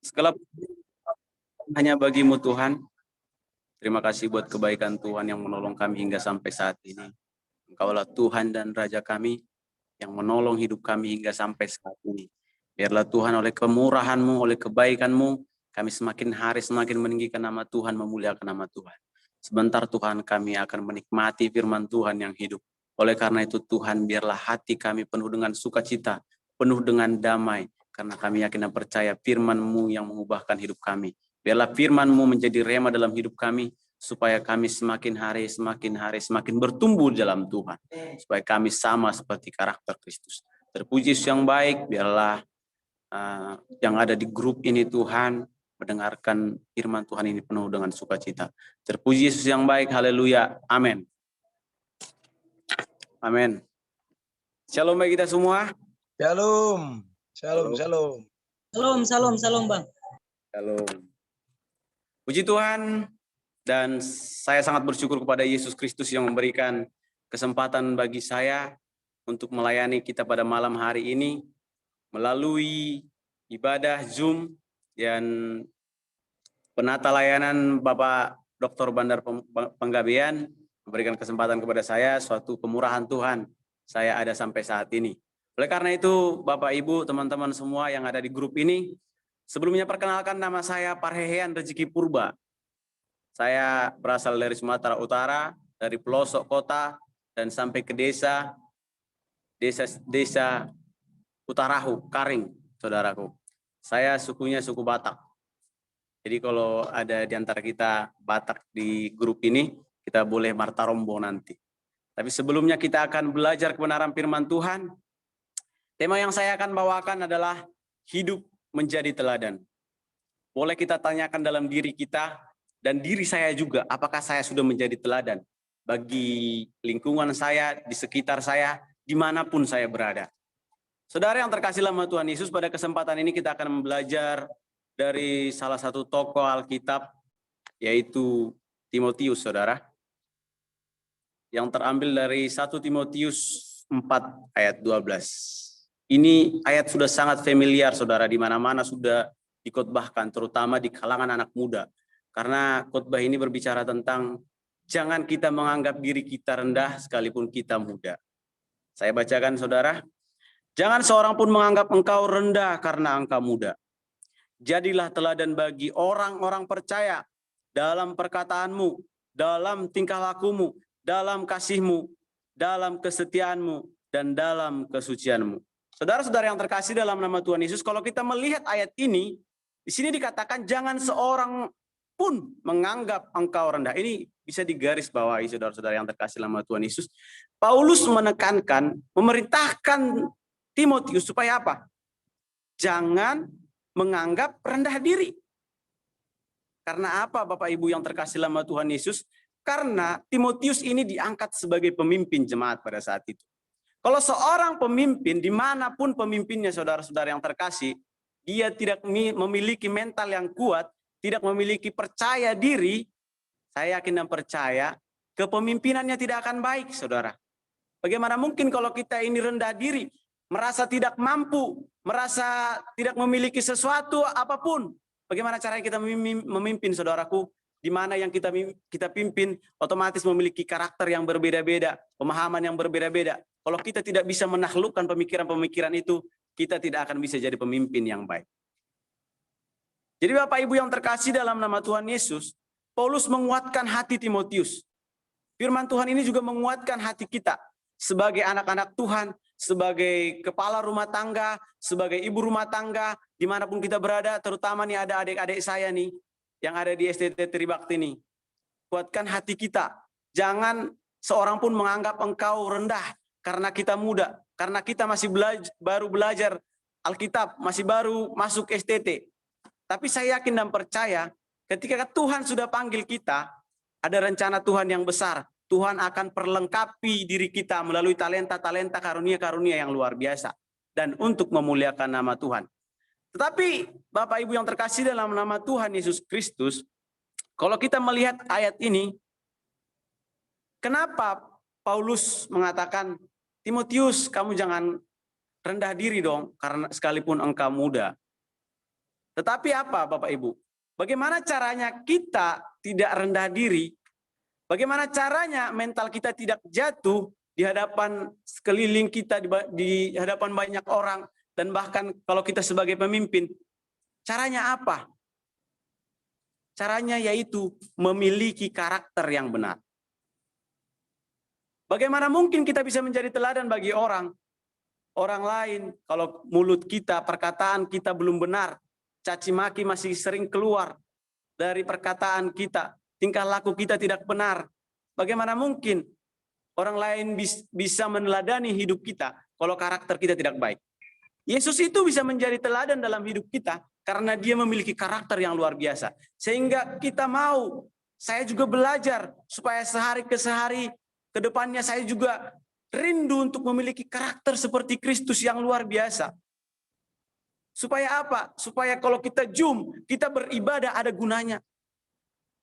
Segala hanya bagimu Tuhan. Terima kasih buat kebaikan Tuhan yang menolong kami hingga sampai saat ini. Engkaulah Tuhan dan Raja kami yang menolong hidup kami hingga sampai saat ini. Biarlah Tuhan oleh kemurahan-Mu, oleh kebaikan-Mu, kami semakin hari semakin meninggikan nama Tuhan, memuliakan nama Tuhan. Sebentar Tuhan kami akan menikmati firman Tuhan yang hidup. Oleh karena itu Tuhan, biarlah hati kami penuh dengan sukacita, penuh dengan damai, karena kami yakin dan percaya firman-Mu yang mengubahkan hidup kami. Biarlah firman-Mu menjadi rema dalam hidup kami, supaya kami semakin hari semakin bertumbuh dalam Tuhan. Supaya kami sama seperti karakter Kristus. Terpuji Yesus yang baik, biarlah yang ada di grup ini Tuhan, mendengarkan firman Tuhan ini penuh dengan sukacita. Terpuji Yesus yang baik, haleluya, amin. Amin. Shalom bagi kita semua. Shalom. Shalom, shalom. Shalom, shalom, shalom Bang. Shalom. Puji Tuhan, dan saya sangat bersyukur kepada Yesus Kristus yang memberikan kesempatan bagi saya untuk melayani kita pada malam hari ini melalui ibadah Zoom dan penata layanan Bapak Dr. Bandar Penggabean memberikan kesempatan kepada saya, suatu kemurahan Tuhan saya ada sampai saat ini. Oleh karena itu, Bapak Ibu, teman-teman semua yang ada di grup ini, sebelumnya perkenalkan nama saya Parhehean Rezeki Purba. Saya berasal dari Sumatera Utara, dari pelosok kota dan sampai ke desa Utarahu, Karing, saudaraku. Saya sukunya suku Batak. Jadi kalau ada di antara kita Batak di grup ini, kita boleh martarombo nanti. Tapi sebelumnya kita akan belajar kebenaran firman Tuhan. Tema yang saya akan bawakan adalah hidup menjadi teladan. Boleh kita tanyakan dalam diri kita dan diri saya juga, apakah saya sudah menjadi teladan bagi lingkungan saya, di sekitar saya, dimanapun saya berada. Saudara yang terkasih dalam Tuhan Yesus, pada kesempatan ini kita akan belajar dari salah satu tokoh Alkitab, yaitu Timotius, saudara. Yang terambil dari 1 Timotius 4 ayat 12. Ini ayat sudah sangat familiar, saudara, di mana-mana sudah dikhotbahkan, terutama di kalangan anak muda. Karena khotbah ini berbicara tentang jangan kita menganggap diri kita rendah sekalipun kita muda. Saya bacakan, saudara. Jangan seorang pun menganggap engkau rendah karena engkau muda. Jadilah teladan bagi orang-orang percaya dalam perkataanmu, dalam tingkah lakumu, dalam kasihmu, dalam kesetiaanmu, dan dalam kesucianmu. Saudara-saudara yang terkasih dalam nama Tuhan Yesus, kalau kita melihat ayat ini, di sini dikatakan jangan seorang pun menganggap engkau rendah. Ini bisa digarisbawahi, saudara-saudara yang terkasih dalam nama Tuhan Yesus. Paulus menekankan, memerintahkan Timotius supaya apa? Jangan menganggap rendah diri. Karena apa, Bapak Ibu yang terkasih dalam nama Tuhan Yesus? Karena Timotius ini diangkat sebagai pemimpin jemaat pada saat itu. Kalau seorang pemimpin, dimanapun pemimpinnya, saudara-saudara yang terkasih, dia tidak memiliki mental yang kuat, tidak memiliki percaya diri, saya yakin dan percaya, kepemimpinannya tidak akan baik, saudara. Bagaimana mungkin kalau kita ini rendah diri, merasa tidak mampu, merasa tidak memiliki sesuatu apapun. Bagaimana caranya kita memimpin, saudaraku? Di mana yang kita pimpin otomatis memiliki karakter yang berbeda-beda, pemahaman yang berbeda-beda. Kalau kita tidak bisa menaklukkan pemikiran-pemikiran itu, kita tidak akan bisa jadi pemimpin yang baik. Jadi Bapak Ibu yang terkasih dalam nama Tuhan Yesus, Paulus menguatkan hati Timotius. Firman Tuhan ini juga menguatkan hati kita sebagai anak-anak Tuhan, sebagai kepala rumah tangga, sebagai ibu rumah tangga, dimanapun kita berada, terutama nih ada adik-adik saya nih, yang ada di STT Tribakti ini. Kuatkan hati kita. Jangan seorang pun menganggap engkau rendah karena kita muda, karena kita masih baru belajar Alkitab, masih baru masuk STT. Tapi saya yakin dan percaya ketika Tuhan sudah panggil kita, ada rencana Tuhan yang besar. Tuhan akan perlengkapi diri kita melalui talenta-talenta karunia-karunia yang luar biasa. Dan untuk memuliakan nama Tuhan. Tetapi Bapak Ibu yang terkasih dalam nama Tuhan Yesus Kristus, kalau kita melihat ayat ini, kenapa Paulus mengatakan, Timotius, kamu jangan rendah diri dong, karena sekalipun engkau muda. Tetapi apa Bapak Ibu? Bagaimana caranya kita tidak rendah diri? Bagaimana caranya mental kita tidak jatuh di hadapan sekeliling kita, di hadapan banyak orang, dan bahkan kalau kita sebagai pemimpin? Caranya apa? Caranya yaitu memiliki karakter yang benar. Bagaimana mungkin kita bisa menjadi teladan bagi orang lain kalau mulut kita, perkataan kita belum benar, caci maki masih sering keluar dari perkataan kita, tingkah laku kita tidak benar. Bagaimana mungkin orang lain bisa meneladani hidup kita kalau karakter kita tidak baik? Yesus itu bisa menjadi teladan dalam hidup kita karena dia memiliki karakter yang luar biasa. Sehingga kita mau, saya juga belajar supaya sehari ke depannya saya juga rindu untuk memiliki karakter seperti Kristus yang luar biasa. Supaya apa? Supaya kalau kita kita beribadah ada gunanya.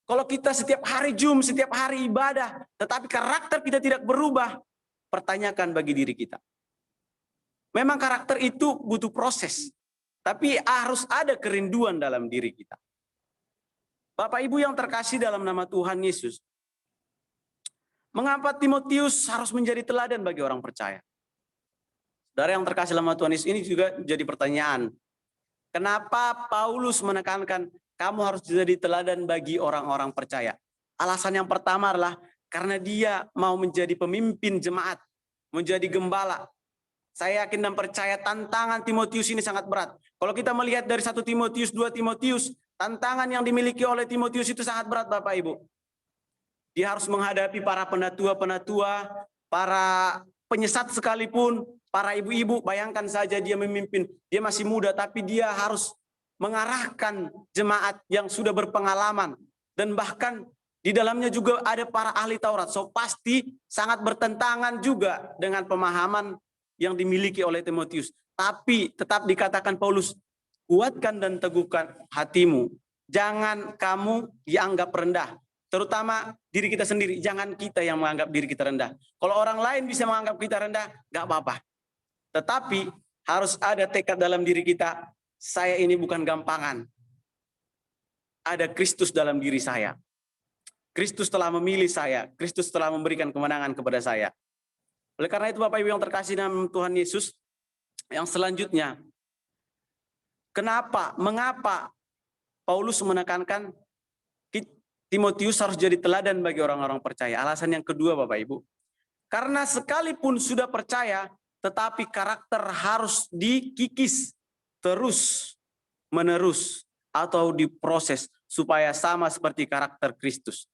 Kalau kita setiap hari setiap hari ibadah, tetapi karakter kita tidak berubah, pertanyakan bagi diri kita. Memang karakter itu butuh proses, tapi harus ada kerinduan dalam diri kita. Bapak Ibu yang terkasih dalam nama Tuhan Yesus, mengapa Timotius harus menjadi teladan bagi orang percaya? Saudara yang terkasih dalam Tuhan Yesus, ini juga jadi pertanyaan. Kenapa Paulus menekankan kamu harus jadi teladan bagi orang-orang percaya? Alasan yang pertama adalah karena dia mau menjadi pemimpin jemaat, menjadi gembala. Saya yakin dan percaya tantangan Timotius ini sangat berat. Kalau kita melihat dari 1 Timotius, 2 Timotius, tantangan yang dimiliki oleh Timotius itu sangat berat Bapak Ibu. Dia harus menghadapi para penatua-penatua, para penyesat sekalipun, para ibu-ibu. Bayangkan saja dia memimpin, dia masih muda tapi dia harus mengarahkan jemaat yang sudah berpengalaman. Dan bahkan di dalamnya juga ada para ahli Taurat. So pasti sangat bertentangan juga dengan pemahaman yang dimiliki oleh Timotius. Tapi tetap dikatakan Paulus, kuatkan dan teguhkan hatimu. Jangan kamu dianggap rendah. Terutama diri kita sendiri. Jangan kita yang menganggap diri kita rendah. Kalau orang lain bisa menganggap kita rendah, gak apa-apa. Tetapi harus ada tekad dalam diri kita. Saya ini bukan gampangan. Ada Kristus dalam diri saya. Kristus telah memilih saya. Kristus telah memberikan kemenangan kepada saya. Oleh karena itu Bapak Ibu yang terkasih dalam Tuhan Yesus, yang selanjutnya, mengapa Paulus menekankan Timotius harus jadi teladan bagi orang-orang percaya? Alasan yang kedua Bapak Ibu, karena sekalipun sudah percaya, tetapi karakter harus dikikis terus menerus atau diproses supaya sama seperti karakter Kristus.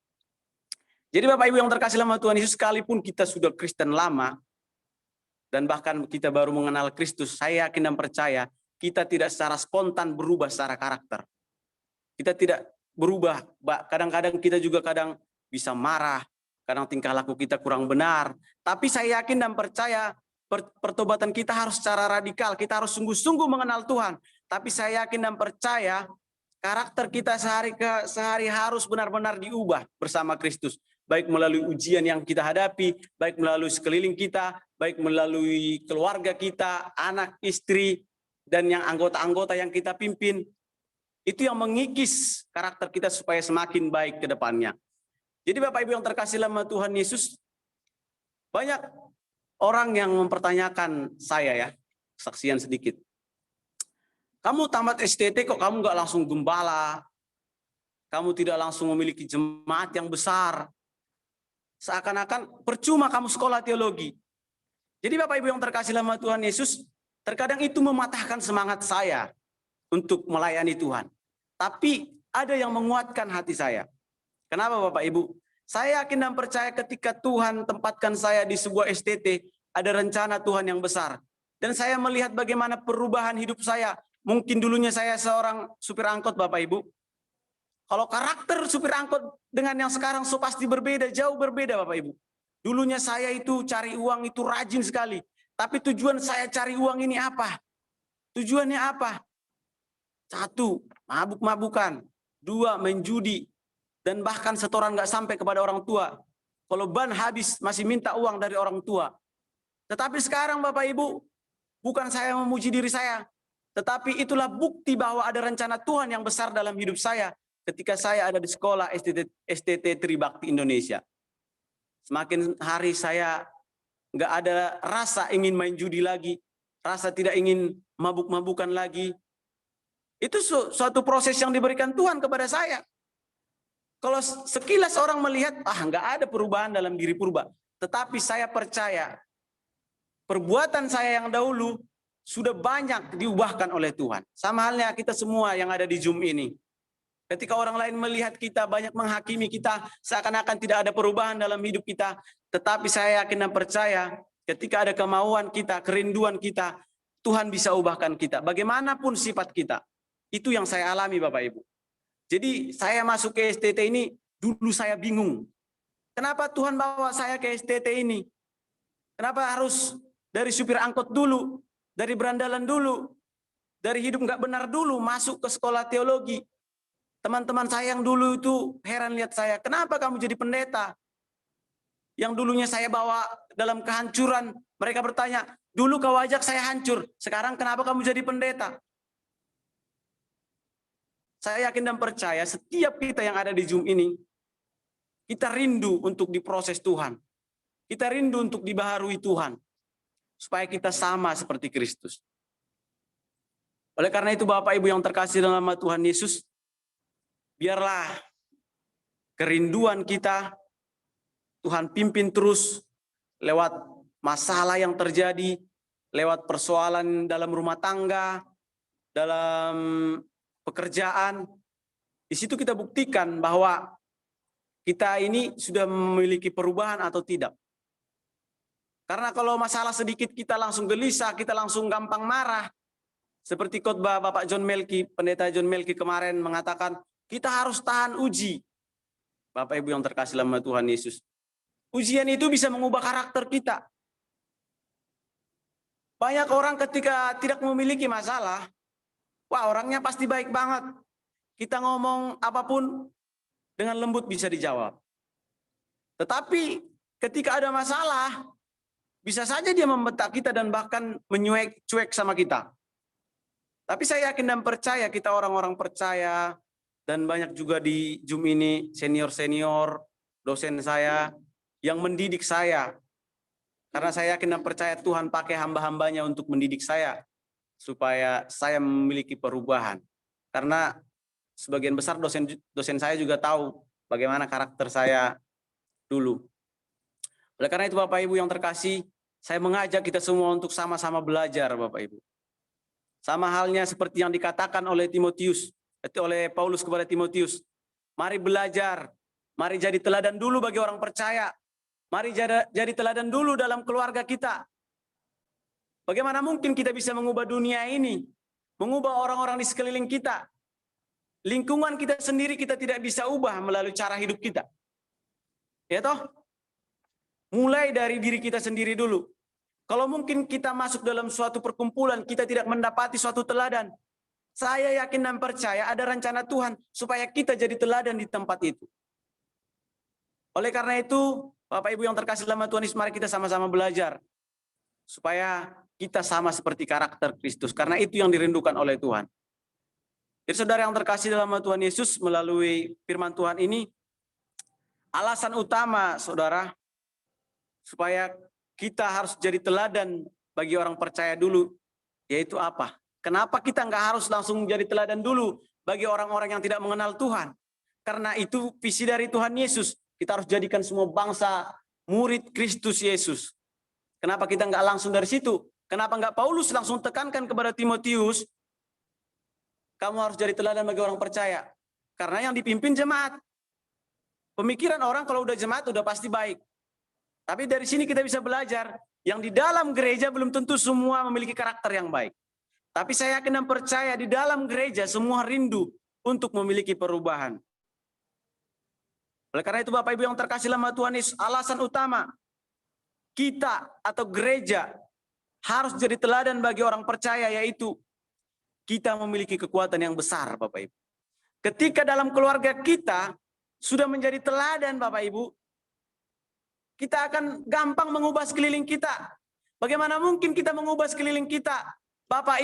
Jadi Bapak Ibu yang terkasih dalam Tuhan Yesus, sekalipun kita sudah Kristen lama dan bahkan kita baru mengenal Kristus, saya yakin dan percaya kita tidak secara spontan berubah secara karakter. Kita tidak berubah. Kadang-kadang kita juga bisa marah, kadang tingkah laku kita kurang benar. Tapi saya yakin dan percaya pertobatan kita harus secara radikal. Kita harus sungguh-sungguh mengenal Tuhan. Tapi saya yakin dan percaya karakter kita sehari harus benar-benar diubah bersama Kristus. Baik melalui ujian yang kita hadapi, baik melalui sekeliling kita, baik melalui keluarga kita, anak, istri, dan yang anggota-anggota yang kita pimpin. Itu yang mengikis karakter kita supaya semakin baik ke depannya. Jadi Bapak Ibu yang terkasih dalam Tuhan Yesus, banyak orang yang mempertanyakan saya ya, saksian sedikit. Kamu tamat STT kok kamu nggak langsung gembala? Kamu tidak langsung memiliki jemaat yang besar? Seakan-akan percuma kamu sekolah teologi. Jadi Bapak Ibu yang terkasih dalam Tuhan Yesus, terkadang itu mematahkan semangat saya untuk melayani Tuhan. Tapi ada yang menguatkan hati saya. Kenapa Bapak Ibu? Saya yakin dan percaya ketika Tuhan tempatkan saya di sebuah STT, ada rencana Tuhan yang besar. Dan saya melihat bagaimana perubahan hidup saya. Mungkin dulunya saya seorang supir angkot Bapak Ibu. Kalau karakter supir angkot dengan yang sekarang so pasti berbeda, jauh berbeda Bapak Ibu. Dulunya saya itu cari uang itu rajin sekali. Tapi tujuan saya cari uang ini apa? Tujuannya apa? 1, mabuk-mabukan. 2, menjudi. Dan bahkan setoran nggak sampai kepada orang tua. Kalau ban habis masih minta uang dari orang tua. Tetapi sekarang Bapak Ibu, bukan saya memuji diri saya. Tetapi itulah bukti bahwa ada rencana Tuhan yang besar dalam hidup saya ketika saya ada di sekolah STT Tribakti Indonesia. Semakin hari saya nggak ada rasa ingin main judi lagi, rasa tidak ingin mabuk-mabukan lagi. Itu suatu proses yang diberikan Tuhan kepada saya. Kalau sekilas orang melihat, nggak ada perubahan dalam diri Purba. Tetapi saya percaya, perbuatan saya yang dahulu sudah banyak diubahkan oleh Tuhan. Sama halnya kita semua yang ada di Zoom ini. Ketika orang lain melihat kita banyak menghakimi kita, seakan-akan tidak ada perubahan dalam hidup kita. Tetapi saya yakin dan percaya, ketika ada kemauan kita, kerinduan kita, Tuhan bisa ubahkan kita. Bagaimanapun sifat kita. Itu yang saya alami Bapak Ibu. Jadi saya masuk ke STT ini, dulu saya bingung. Kenapa Tuhan bawa saya ke STT ini? Kenapa harus dari supir angkot dulu? Dari berandalan dulu, dari hidup nggak benar dulu, masuk ke sekolah teologi. Teman-teman saya yang dulu itu heran lihat saya, kenapa kamu jadi pendeta? Yang dulunya saya bawa dalam kehancuran, mereka bertanya, dulu kau ajak saya hancur, sekarang kenapa kamu jadi pendeta? Saya yakin dan percaya setiap kita yang ada di Zoom ini, kita rindu untuk diproses Tuhan. Kita rindu untuk dibaharui Tuhan. Supaya kita sama seperti Kristus. Oleh karena itu Bapak Ibu yang terkasih dalam nama Tuhan Yesus, biarlah kerinduan kita Tuhan pimpin terus lewat masalah yang terjadi, lewat persoalan dalam rumah tangga, dalam pekerjaan. Di situ kita buktikan bahwa kita ini sudah memiliki perubahan atau tidak. Karena kalau masalah sedikit kita langsung gelisah, kita langsung gampang marah. Seperti khotbah Bapak John Melki, Pendeta John Melki kemarin mengatakan, kita harus tahan uji. Bapak Ibu yang terkasih dalam Tuhan Yesus. Ujian itu bisa mengubah karakter kita. Banyak orang ketika tidak memiliki masalah, wah orangnya pasti baik banget. Kita ngomong apapun dengan lembut bisa dijawab. Tetapi ketika ada masalah, bisa saja dia membentak kita dan bahkan cuek sama kita. Tapi saya yakin dan percaya, kita orang-orang percaya, dan banyak juga di Zoom ini senior-senior, dosen saya, yang mendidik saya. Karena saya yakin dan percaya Tuhan pakai hamba-hambanya untuk mendidik saya, supaya saya memiliki perubahan. Karena sebagian besar dosen saya juga tahu bagaimana karakter saya dulu. Oleh karena itu Bapak Ibu yang terkasih, saya mengajak kita semua untuk sama-sama belajar Bapak Ibu. Sama halnya seperti yang dikatakan oleh Paulus kepada Timotius. Mari belajar, mari jadi teladan dulu bagi orang percaya. Mari jadi teladan dulu dalam keluarga kita. Bagaimana mungkin kita bisa mengubah dunia ini? Mengubah orang-orang di sekeliling kita. Lingkungan kita sendiri kita tidak bisa ubah melalui cara hidup kita. Ya toh? Mulai dari diri kita sendiri dulu. Kalau mungkin kita masuk dalam suatu perkumpulan, kita tidak mendapati suatu teladan. Saya yakin dan percaya ada rencana Tuhan supaya kita jadi teladan di tempat itu. Oleh karena itu, Bapak Ibu yang terkasih dalam Tuhan Yesus, mari kita sama-sama belajar. Supaya kita sama seperti karakter Kristus. Karena itu yang dirindukan oleh Tuhan. Jadi saudara yang terkasih dalam Tuhan Yesus, melalui firman Tuhan ini, alasan utama saudara, supaya kita harus jadi teladan bagi orang percaya dulu, yaitu apa? Kenapa kita nggak harus langsung jadi teladan dulu bagi orang-orang yang tidak mengenal Tuhan? Karena itu visi dari Tuhan Yesus. Kita harus jadikan semua bangsa murid Kristus Yesus. Kenapa kita nggak langsung dari situ? Kenapa nggak Paulus langsung tekankan kepada Timotius, kamu harus jadi teladan bagi orang percaya? Karena yang dipimpin jemaat. Pemikiran orang kalau udah jemaat udah pasti baik. Tapi dari sini kita bisa belajar, yang di dalam gereja belum tentu semua memiliki karakter yang baik. Tapi saya yakin dan percaya di dalam gereja semua rindu untuk memiliki perubahan. Oleh karena itu Bapak Ibu yang terkasih dalam Tuhan Yesus, alasan utama kita atau gereja harus jadi teladan bagi orang percaya, yaitu kita memiliki kekuatan yang besar Bapak Ibu. Ketika dalam keluarga kita sudah menjadi teladan Bapak Ibu, kita akan gampang mengubah sekeliling kita. Bagaimana mungkin kita mengubah sekeliling kita Bapak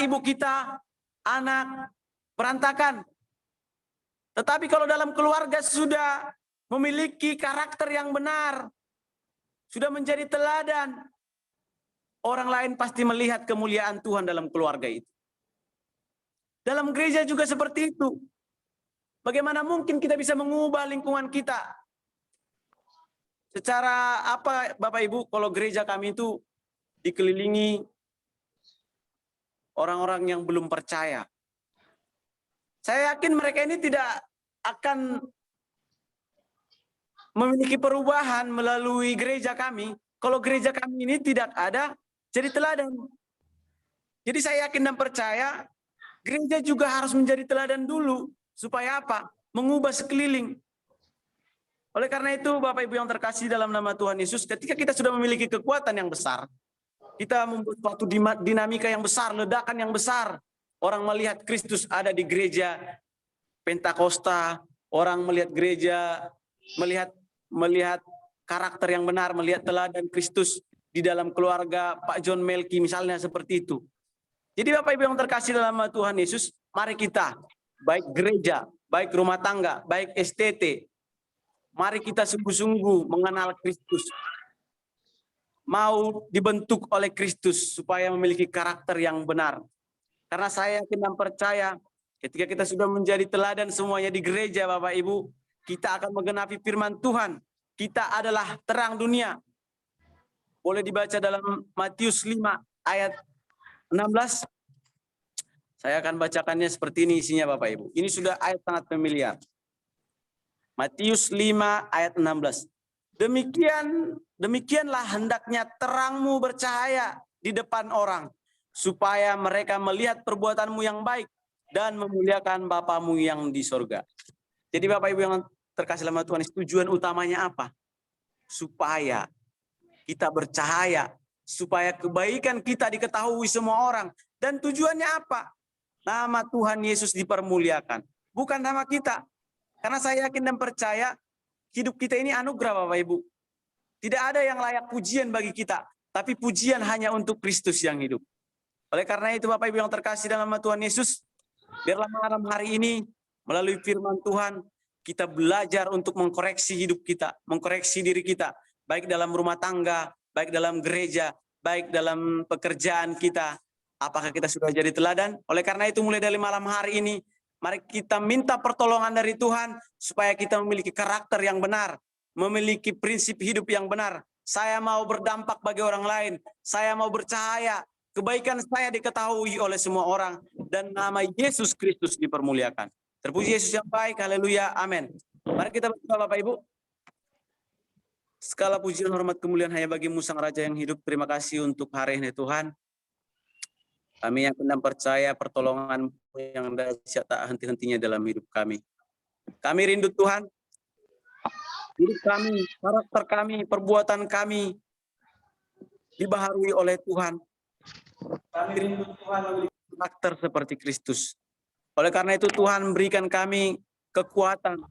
Ibu kita anak berantakan. Tetapi kalau dalam keluarga sudah memiliki karakter yang benar, sudah menjadi teladan, orang lain pasti melihat kemuliaan Tuhan dalam keluarga itu. Dalam gereja juga seperti itu. Bagaimana mungkin kita bisa mengubah lingkungan kita? Secara apa Bapak Ibu, kalau gereja kami itu dikelilingi orang-orang yang belum percaya. Saya yakin mereka ini tidak akan memiliki perubahan melalui gereja kami kalau gereja kami ini tidak ada jadi teladan. Jadi saya yakin dan percaya gereja juga harus menjadi teladan dulu supaya apa? Mengubah sekeliling. Oleh karena itu Bapak Ibu yang terkasih dalam nama Tuhan Yesus, ketika kita sudah memiliki kekuatan yang besar, kita membuat suatu dinamika yang besar, ledakan yang besar. Orang melihat Kristus ada di gereja Pentakosta, orang melihat gereja, melihat karakter yang benar, melihat teladan Kristus di dalam keluarga Pak John Melki misalnya seperti itu. Jadi Bapak Ibu yang terkasih dalam nama Tuhan Yesus, mari kita, baik gereja, baik rumah tangga, baik STT, mari kita sungguh-sungguh mengenal Kristus. Mau dibentuk oleh Kristus supaya memiliki karakter yang benar. Karena saya yakin dan percaya ketika kita sudah menjadi teladan semuanya di gereja Bapak Ibu, kita akan menggenapi firman Tuhan. Kita adalah terang dunia. Boleh dibaca dalam Matius 5 ayat 16. Saya akan bacakannya seperti ini isinya Bapak Ibu. Ini sudah ayat sangat familiar. Matius 5 ayat 16. Demikianlah hendaknya terangmu bercahaya di depan orang, supaya mereka melihat perbuatanmu yang baik dan memuliakan Bapamu yang di sorga. Jadi Bapak Ibu yang terkasih dalam Tuhan, tujuan utamanya apa? Supaya kita bercahaya, supaya kebaikan kita diketahui semua orang. Dan tujuannya apa? Nama Tuhan Yesus dipermuliakan. Bukan nama kita. Karena saya yakin dan percaya hidup kita ini anugerah Bapak Ibu. Tidak ada yang layak pujian bagi kita. Tapi pujian hanya untuk Kristus yang hidup. Oleh karena itu Bapak Ibu yang terkasih dalam nama Tuhan Yesus, biarlah malam hari ini melalui firman Tuhan kita belajar untuk mengkoreksi hidup kita, mengkoreksi diri kita, baik dalam rumah tangga, baik dalam gereja, baik dalam pekerjaan kita. Apakah kita sudah jadi teladan? Oleh karena itu mulai dari malam hari ini, mari kita minta pertolongan dari Tuhan supaya kita memiliki karakter yang benar, memiliki prinsip hidup yang benar. Saya mau berdampak bagi orang lain, saya mau bercahaya, kebaikan saya diketahui oleh semua orang, dan nama Yesus Kristus dipermuliakan. Terpuji Yesus yang baik, haleluya, amin. Mari kita berdoa Bapak Ibu. Segala pujian, hormat, kemuliaan hanya bagi-Mu Sang Raja yang hidup. Terima kasih untuk hari ini Tuhan. Kami yang kena percaya pertolongan yang dahsyat tak henti-hentinya dalam hidup kami. Kami rindu Tuhan. Hidup kami, karakter kami, perbuatan kami dibaharui oleh Tuhan. Kami rindu Tuhan memiliki karakter seperti Kristus. Oleh karena itu Tuhan berikan kami kekuatan.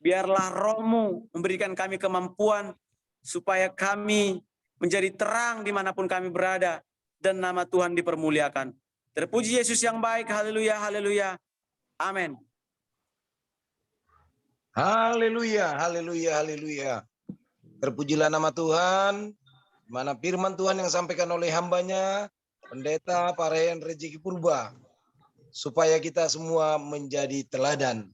Biarlah Roh-Mu memberikan kami kemampuan supaya kami menjadi terang dimanapun kami berada. Dan nama Tuhan dipermuliakan. Terpuji Yesus yang baik. Haleluya, haleluya. Amin. Haleluya, haleluya, haleluya. Terpujilah nama Tuhan. Mana firman Tuhan yang disampaikan oleh hambanya, Pendeta Parayan Rejeki Purba. Supaya kita semua menjadi teladan.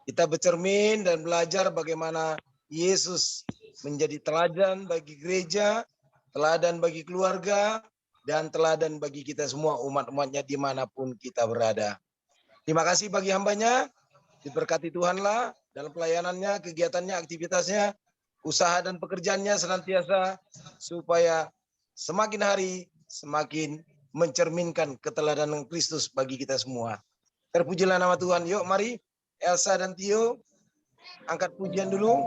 Kita bercermin dan belajar bagaimana Yesus menjadi teladan bagi gereja, teladan bagi keluarga, dan teladan bagi kita semua umat-umatnya dimanapun kita berada. Terima kasih bagi hambanya, diberkati Tuhanlah dalam pelayanannya, kegiatannya, aktivitasnya, usaha dan pekerjaannya senantiasa, supaya semakin hari semakin mencerminkan keteladanan Kristus bagi kita semua. Terpujilah nama Tuhan. Yuk mari Elsa dan Tio angkat pujian dulu.